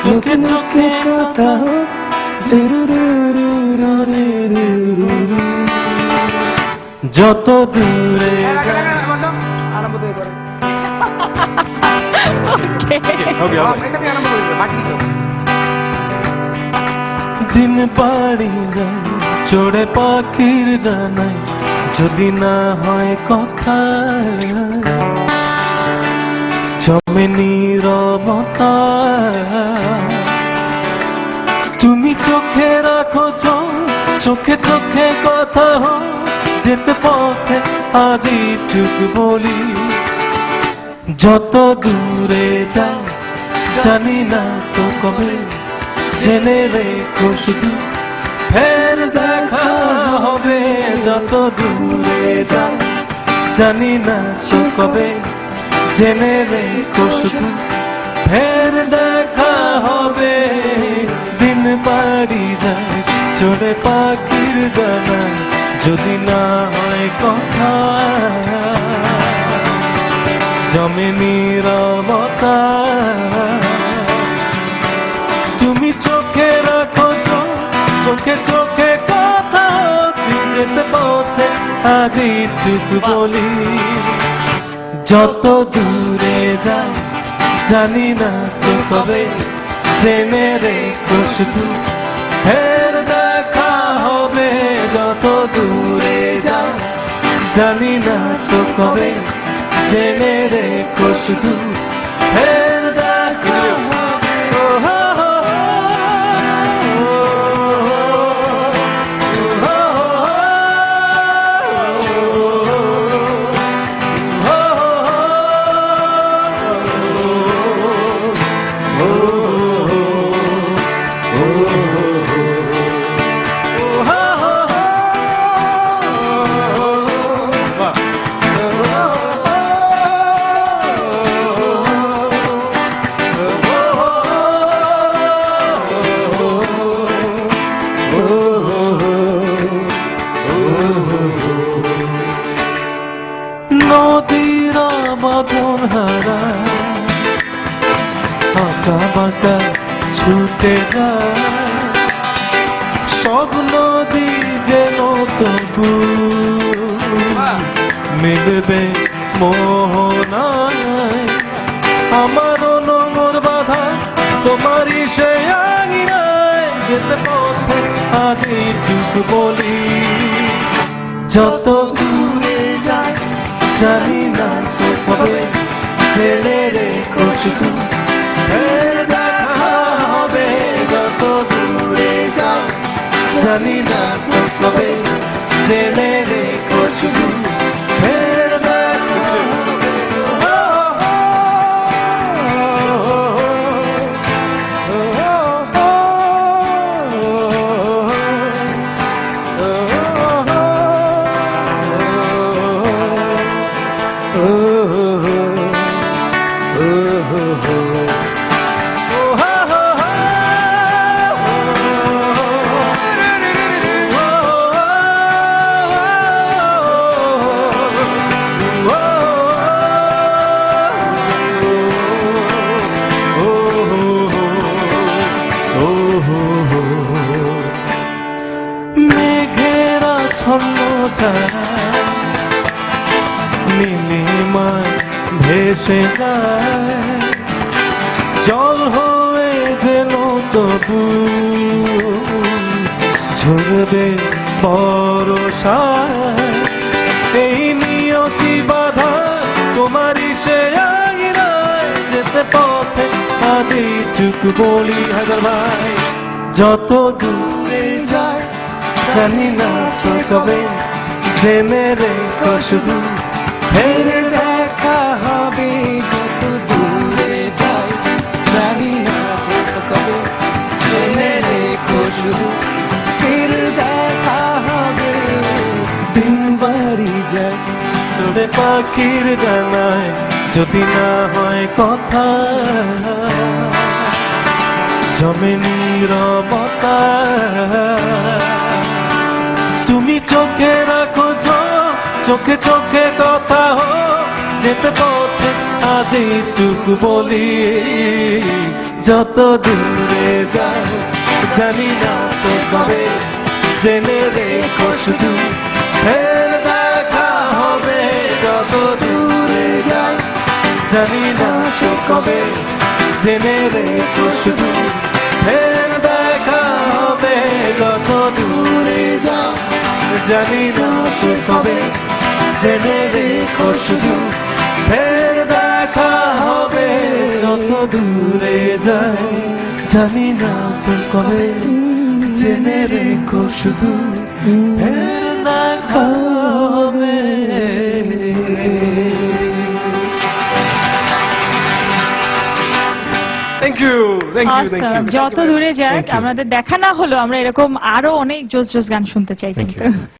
চোখে চোখে কথা যত দূরে দিন পাড়ি যায় চড়ে পাখির ডানায় যদি না হয় কথা জমে নীরবতা তুমি চোখে রাখো চোখে চোখে কথা যেতে পথে আজি চুপ বলি যত দূরে যাই জানি না তো কবে জেনে রেখো শুধু ফের দেখা হবে যত দূরে যাই জানি না তো কবে জেনে রেখো শুধু ফের দেখা হবে দিন পাড়ি যায় চড়ে পাখির ডানা যদি না হয় কথা জমে নীরবতা তুমি চোখে রাখো চোখে চোখে কথা যেতে পথে আজি চুপ বলি যত দূরে যাই জানি না তো কবে জেনে রেখো শুধু ফের দেখা হবে যত দূরে যাই জানি না তো কবে জেনে রেখো শুধু ফের দেখা নদীরা বাঁধন হারা আঁকা বাঁকা ছুটে যায় সব নদী যেন তবু মিলবে মোহনায় আমার নোংর বাধা তোমারই সে আঙিনায় যেতে পথে আজি চুপ বলি যত দূরে যায় জানি না তো কবে জেনে রেখো শুধু ফের দেখা হবে যত দূরে যাও জানি না তো কবে জেনে রেখো শুধু ফের দেখা হবে মেঘেরা ছন্ন ছাড়া নীলিমায় ভেসে যায় জল হয়ে যেন তবু ঝরবে বরষায় এই নিয়তি বাধা তোমারই সে আঙিনায় যেতে পথে আজি চুপ বলি হাজার ভাই যত দূরে যায় জানি না তো কবে জেনে রেখো শুধু ফের দেখা হবে যত দূরে যায় জানি না তো কবে জেনে রেখো শুধু ফের দেখা হবে দিন বাড়ি যায় চড়ে পাখির ডানায় যদি না হয় কথা জমে নীরবতা তুমি চোখে রাখো চোখে চোখে কথা যেতে পথে আজ এইটুকু বলি যত দূরে যাও জানি না তো কবে জেনে রেখো শুধু ফের দেখা হবে যত দূরে যাই জানি না তো কবে জেনে রেখো শুধু ফের দেখা হবে যত দূরে যাও জানি না তো কবে জেনে রেখো শুধু ফের দেখা হবে যত দূরে যাই জানি না তো কবে জেনে রেখো শুধু ফের দেখা হবে। Thank you. Awesome. যত দূরে যাক আমাদের দেখা না হলো আমরা এরকম আরো অনেক জোস জোস গান শুনতে চাই Thank কিন্তু